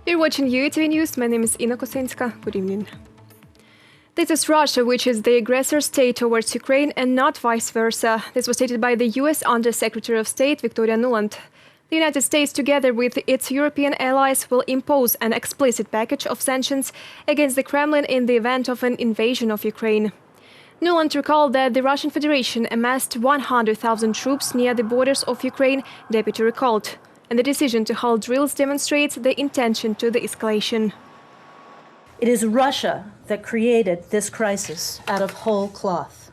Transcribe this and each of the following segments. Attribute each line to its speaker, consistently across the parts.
Speaker 1: You're watching UATV News. My name is Ina Kosenska. Good evening. This is Russia, which is the aggressor state towards Ukraine and not vice versa. This was stated by the U.S. Under-Secretary of State Victoria Nuland. The United States, together with its European allies, will impose an explicit package of sanctions against the Kremlin in the event of an invasion of Ukraine. Nuland recalled that the Russian Federation amassed 100,000 troops near the borders of Ukraine, deputy recalled, and the decision to hold drills demonstrates the intention to the escalation.
Speaker 2: It is Russia that created this crisis out of whole cloth.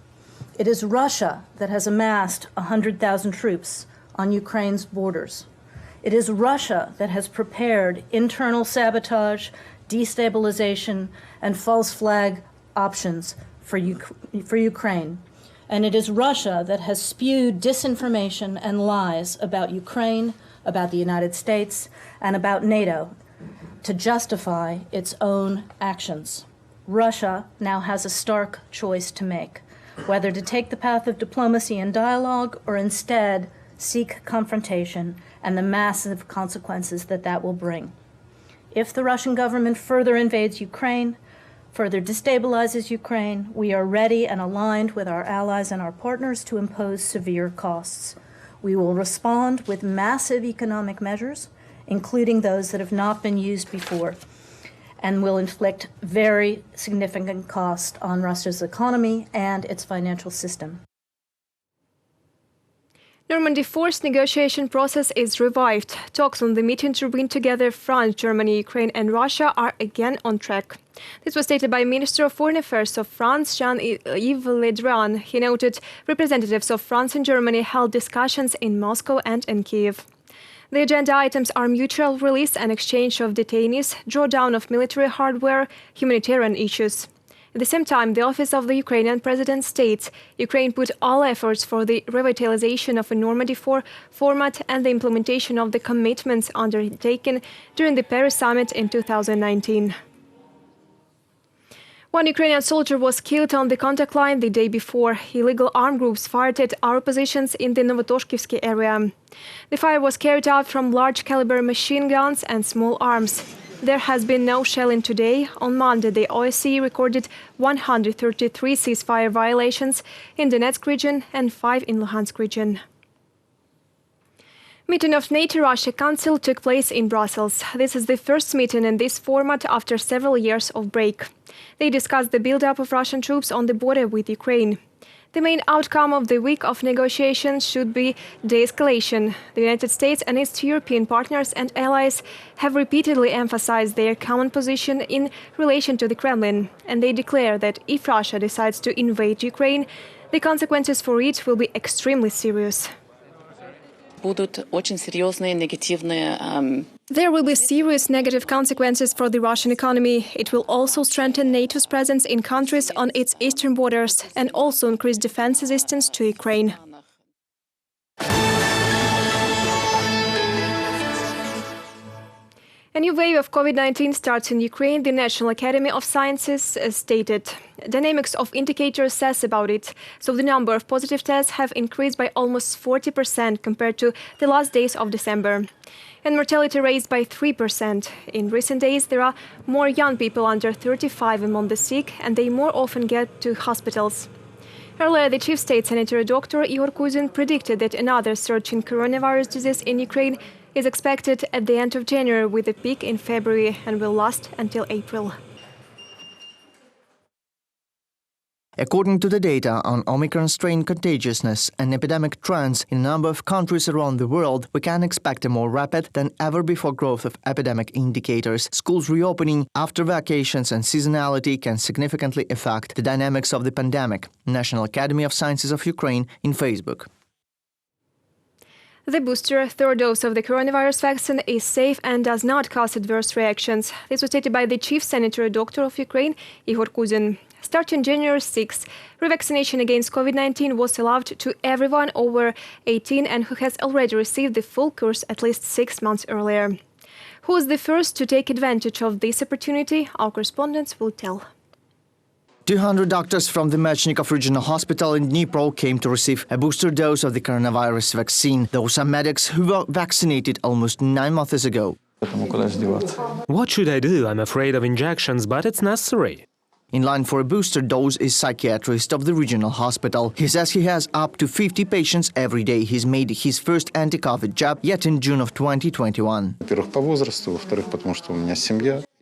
Speaker 2: It is Russia that has amassed 100,000 troops on Ukraine's borders. It is Russia that has prepared internal sabotage, destabilization, and false flag options for Ukraine. And it is Russia that has spewed disinformation and lies about Ukraine, about the United States, and about NATO to justify its own actions. Russia now has a stark choice to make, whether to take the path of diplomacy and dialogue or instead seek confrontation and the massive consequences that that will bring. If the Russian government further invades Ukraine, further destabilizes Ukraine, we are ready and aligned with our allies and our partners to impose severe costs. We will respond with massive economic measures, including those that have not been used before, and will inflict very significant cost on Russia's economy and its financial system.
Speaker 1: Normandy Four's negotiation process is revived. Talks on the meeting to bring together France, Germany, Ukraine and Russia are again on track. This was stated by Minister of Foreign Affairs of France, Jean-Yves Le Drian. He noted representatives of France and Germany held discussions in Moscow and in Kyiv. The agenda items are mutual release and exchange of detainees, drawdown of military hardware, humanitarian issues. At the same time, the office of the Ukrainian president states Ukraine put all efforts for the revitalization of a Normandy Four format and the implementation of the commitments undertaken during the Paris summit in 2019. One Ukrainian soldier was killed on the contact line the day before. Illegal armed groups fired at our positions in the Novotoshkivsky area. The fire was carried out from large-caliber machine guns and small arms. There has been no shelling today. On Monday, the OSCE recorded 133 ceasefire violations in the Donetsk region and 5 in Luhansk region. Meeting of NATO-Russia Council took place in Brussels. This is the first meeting in this format after several years of break. They discussed the build-up of Russian troops on the border with Ukraine. The main outcome of the week of negotiations should be de-escalation. The United States and its European partners and allies have repeatedly emphasized their common position in relation to the Kremlin, and they declare that if Russia decides to invade Ukraine, the consequences for it will be extremely serious. There will be serious negative consequences for the Russian economy. It will also strengthen NATO's presence in countries on its eastern borders and also increase defense assistance to Ukraine. A new wave of COVID-19 starts in Ukraine, the National Academy of Sciences stated. Dynamics of indicators says about it, so the number of positive tests have increased by almost 40% compared to the last days of December. And mortality raised by 3%. In recent days, there are more young people under 35 among the sick, and they more often get to hospitals. Earlier, the chief state sanitary doctor Igor Kuzin predicted that another surge in coronavirus disease in Ukraine is expected at the end of January with a peak in February and will last until April.
Speaker 3: According to the data on Omicron strain contagiousness and epidemic trends in a number of countries around the world, we can expect a more rapid than ever before growth of epidemic indicators. Schools reopening after vacations and seasonality can significantly affect the dynamics of the pandemic. National Academy of Sciences of Ukraine in Facebook.
Speaker 1: The booster, third dose of the coronavirus vaccine, is safe and does not cause adverse reactions. This was stated by the chief sanitary doctor of Ukraine, Igor Kuzin. Starting January 6, revaccination against COVID-19 was allowed to everyone over 18 and who has already received the full course at least 6 months earlier. Who is the first to take advantage of this opportunity? Our correspondents will tell.
Speaker 3: 200 doctors from the Mechnikov Regional Hospital in Dnipro came to receive a booster dose of the coronavirus vaccine. Those are medics who were vaccinated almost 9 months ago.
Speaker 4: What should I do? I'm afraid of injections, but it's necessary.
Speaker 3: In line for a booster dose is psychiatrist of the regional hospital. He says he has up to 50 patients every day. He's made his first anti-COVID jab yet in June of 2021.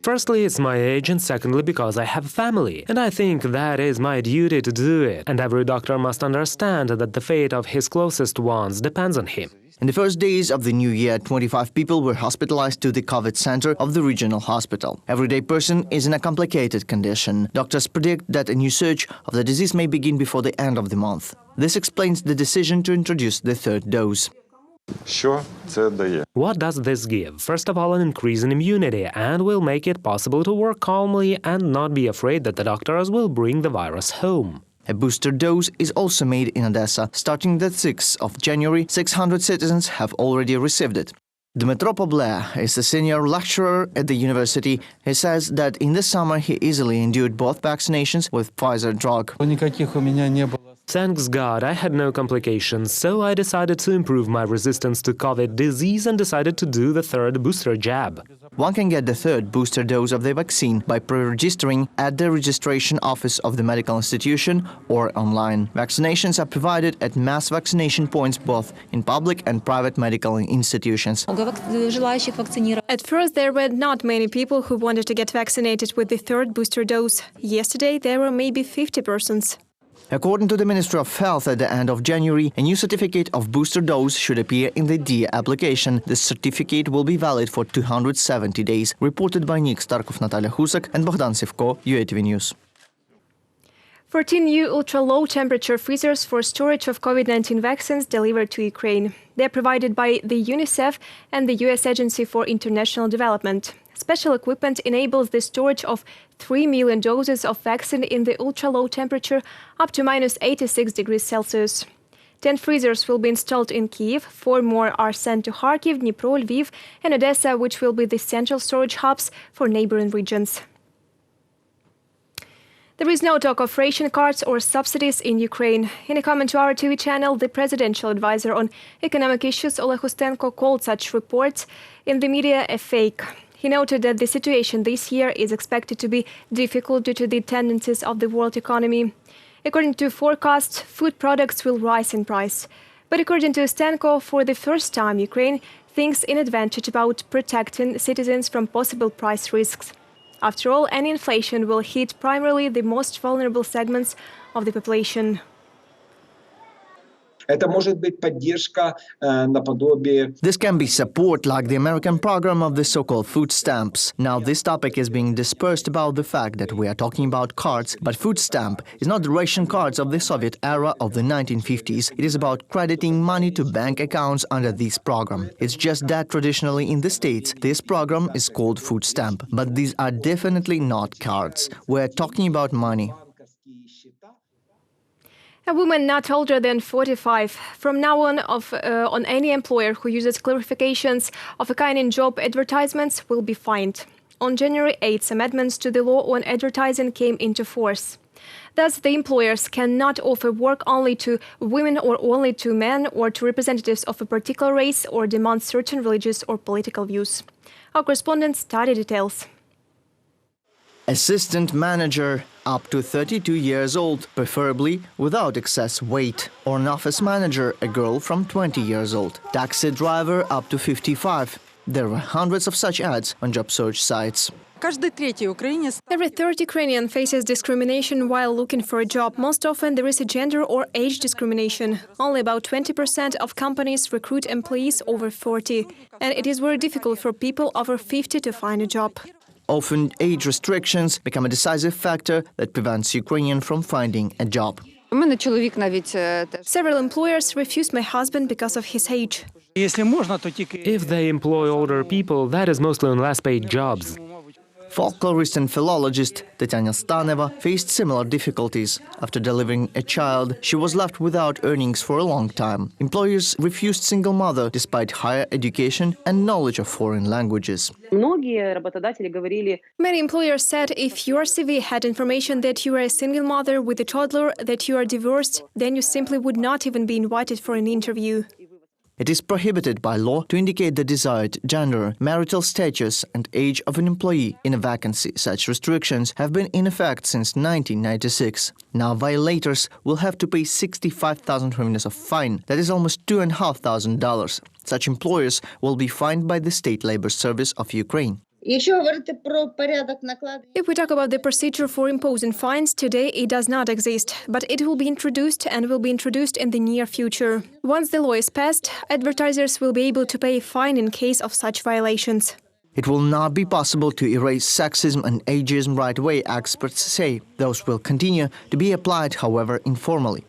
Speaker 4: Firstly, it's my age, and secondly, because I have a family. And I think that is my duty to do it. And every doctor must understand that the fate of his closest ones depends on him.
Speaker 3: In the first days of the new year, 25 people were hospitalized to the COVID center of the regional hospital. Everyday person is in a complicated condition. Doctors predict that a new surge of the disease may begin before the end of the month. This explains the decision to introduce the third dose.
Speaker 4: What does this give? First of all, an increase in immunity, and will make it possible to work calmly and not be afraid that the doctors will bring the virus home.
Speaker 3: A booster dose is also made in Odessa. Starting the 6th of January, 600 citizens have already received it. Dmitro Pobler is a senior lecturer at the university. He says that in the summer he easily endured both vaccinations with Pfizer drug.
Speaker 4: Thanks God, I had no complications, so I decided to improve my resistance to COVID disease and decided to do the third booster jab.
Speaker 3: One can get the third booster dose of the vaccine by pre-registering at the registration office of the medical institution or online. Vaccinations are provided at mass vaccination points both in public and private medical institutions.
Speaker 1: At first, there were not many people who wanted to get vaccinated with the third booster dose. Yesterday, there were maybe 50 persons.
Speaker 3: According to the Ministry of Health, at the end of January, a new certificate of booster dose should appear in the DIA application. This certificate will be valid for 270 days. Reported by Nick Starkov, Natalia Husak and Bogdan Sivko, UATV News.
Speaker 1: 14 new ultra-low temperature freezers for storage of COVID-19 vaccines delivered to Ukraine. They are provided by the UNICEF and the U.S. Agency for International Development. Special equipment enables the storage of 3 million doses of vaccine in the ultra-low temperature up to minus 86 degrees Celsius. 10 freezers will be installed in Kyiv, 4 more are sent to Kharkiv, Dnipro, Lviv and Odessa, which will be the central storage hubs for neighboring regions. There is no talk of ration cards or subsidies in Ukraine. In a comment to our TV channel, the presidential advisor on economic issues, Ustenko, called such reports in the media a fake. He noted that the situation this year is expected to be difficult due to the tendencies of the world economy. According to forecasts, food products will rise in price. But according to Ustenko, for the first time, Ukraine thinks in advantage about protecting citizens from possible price risks. After all, any inflation will hit primarily the most vulnerable segments of the population.
Speaker 3: This can be support like the American program of the so-called food stamps. Now this topic is being dispersed about the fact that we are talking about cards, but food stamp is not the ration cards of the Soviet era of the 1950s. It is about crediting money to bank accounts under this program. It's just that traditionally in the States, this program is called food stamp. But these are definitely not cards. We're talking about money.
Speaker 1: A woman not older than 45. From now on any employer who uses clarifications of a kind in job advertisements will be fined. On January 8th, amendments to the law on advertising came into force. Thus, the employers cannot offer work only to women or only to men or to representatives of a particular race or demand certain religious or political views. Our correspondent study details.
Speaker 3: Assistant manager up to 32 years old, preferably without excess weight. Or an office manager, a girl from 20 years old. Taxi driver up to 55. There were hundreds of such ads on job search sites.
Speaker 1: Every third Ukrainian faces discrimination while looking for a job. Most often there is a gender or age discrimination. Only about 20% of companies recruit employees over 40. And it is very difficult for people over 50 to find a job.
Speaker 3: Often, age restrictions become a decisive factor that prevents Ukrainians from finding a job.
Speaker 1: Several employers refused my husband because of his age.
Speaker 4: If they employ older people, that is mostly on less-paid jobs.
Speaker 3: Folklorist and philologist Tatiana Staneva faced similar difficulties. After delivering a child, she was left without earnings for a long time. Employers refused single mother despite higher education and knowledge of foreign languages.
Speaker 1: Many employers said if your CV had information that you are a single mother with a toddler, that you are divorced, then you simply would not even be invited for an interview.
Speaker 3: It is prohibited by law to indicate the desired gender, marital status, and age of an employee in a vacancy. Such restrictions have been in effect since 1996. Now violators will have to pay 65,000 hryvnias of fine, that is almost $2,500. Such employers will be fined by the State Labor Service of Ukraine.
Speaker 1: If we talk about the procedure for imposing fines, today it does not exist, but it will be introduced and will be introduced in the near future. Once the law is passed, advertisers will be able to pay a fine in case of such violations.
Speaker 3: It will not be possible to erase sexism and ageism right away, experts say. Those will continue to be applied, however, informally.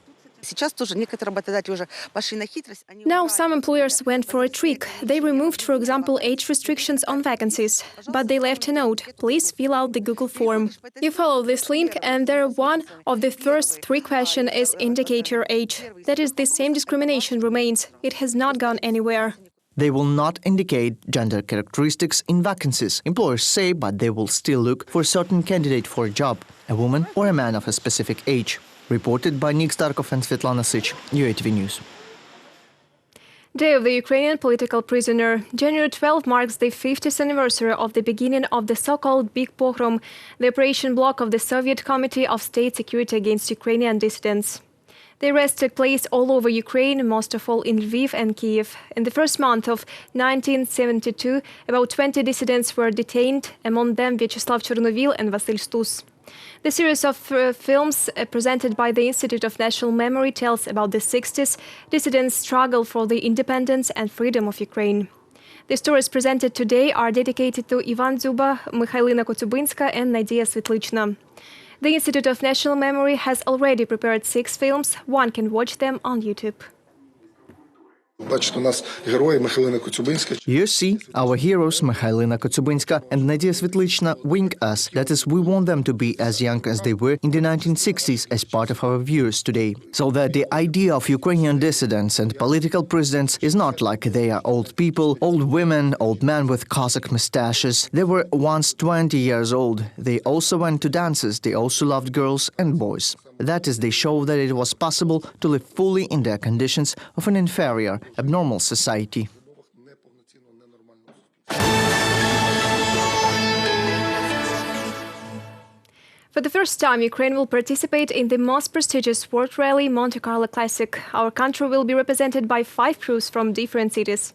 Speaker 1: Now some employers went for a trick. They removed, for example, age restrictions on vacancies. But they left a note: please fill out the Google form. You follow this link and there one of the first 3 questions is indicate your age. That is, the same discrimination remains. It has not gone anywhere.
Speaker 3: They will not indicate gender characteristics in vacancies, employers say, but they will still look for a certain candidate for a job, a woman or a man of a specific age. Reported by Nick Starkov and Svetlana Sich, UATV News.
Speaker 1: Day of the Ukrainian political prisoner. January 12 marks the 50th anniversary of the beginning of the so-called Big Pogrom, the operation bloc of the Soviet Committee of State Security against Ukrainian dissidents. The arrests took place all over Ukraine, most of all in Lviv and Kiev. In the first month of 1972, about 20 dissidents were detained, among them Vyacheslav Chernovil and Vasyl Stus. The series of films presented by the Institute of National Memory tells about the 60s dissidents' struggle for the independence and freedom of Ukraine. The stories presented today are dedicated to Ivan Zuba, Mikhailina Kotsubinska and Nadia Svetlichna. The Institute of National Memory has already prepared 6 films. One can watch them on YouTube.
Speaker 3: You see, our heroes Mikhailina Kotsubinska and Nadia Svetlichna wing us. That is, we want them to be as young as they were in the 1960s as part of our viewers today. So that the idea of Ukrainian dissidents and political presidents is not like they are old people, old women, old men with Cossack mustaches. They were once 20 years old. They also went to dances. They also loved girls and boys. That is, they show that it was possible to live fully in the conditions of an inferior, abnormal society.
Speaker 1: For the first time, Ukraine will participate in the most prestigious sport rally, Monte Carlo Classic. Our country will be represented by 5 crews from different cities.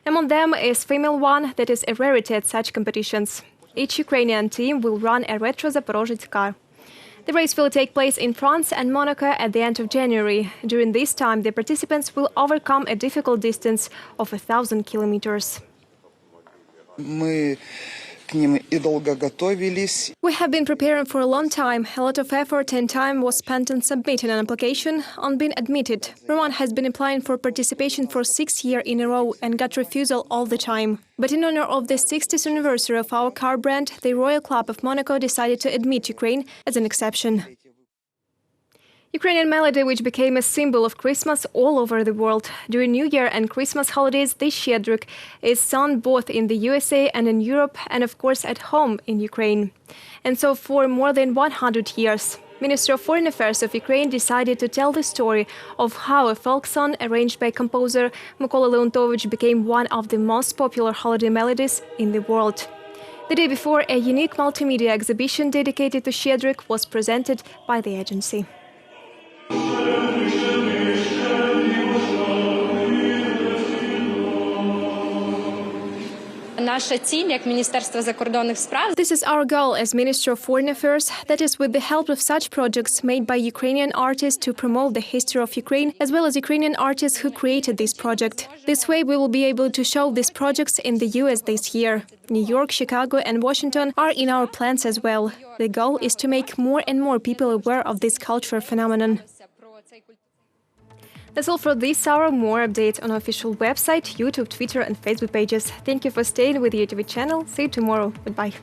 Speaker 1: Among them is female one that is a rarity at such competitions. Each Ukrainian team will run a retro Zaporozhets car. The race will take place in France and Monaco at the end of January. During this time, the participants will overcome a difficult distance of 1,000 kilometers. We have been preparing for a long time. A lot of effort and time was spent on submitting an application, on being admitted. Roman has been applying for participation for 6 years in a row and got refusal all the time. But in honor of the 60th anniversary of our car brand, the Royal Club of Monaco decided to admit Ukraine as an exception. Ukrainian melody, which became a symbol of Christmas all over the world. During New Year and Christmas holidays, this Shchedryk is sung both in the USA and in Europe, and of course at home in Ukraine. And so for more than 100 years, Minister of Foreign Affairs of Ukraine decided to tell the story of how a folk song arranged by composer Mykola Leontovich became one of the most popular holiday melodies in the world. The day before, a unique multimedia exhibition dedicated to Shchedryk was presented by the agency. This is our goal as Minister of Foreign Affairs, that is, with the help of such projects made by Ukrainian artists to promote the history of Ukraine, as well as Ukrainian artists who created this project. This way we will be able to show these projects in the US this year. New York, Chicago and Washington are in our plans as well. The goal is to make more and more people aware of this cultural phenomenon. That's all for this hour. More updates on our official website, YouTube, Twitter and Facebook pages. Thank you for staying with the UATV channel. See you tomorrow. Goodbye.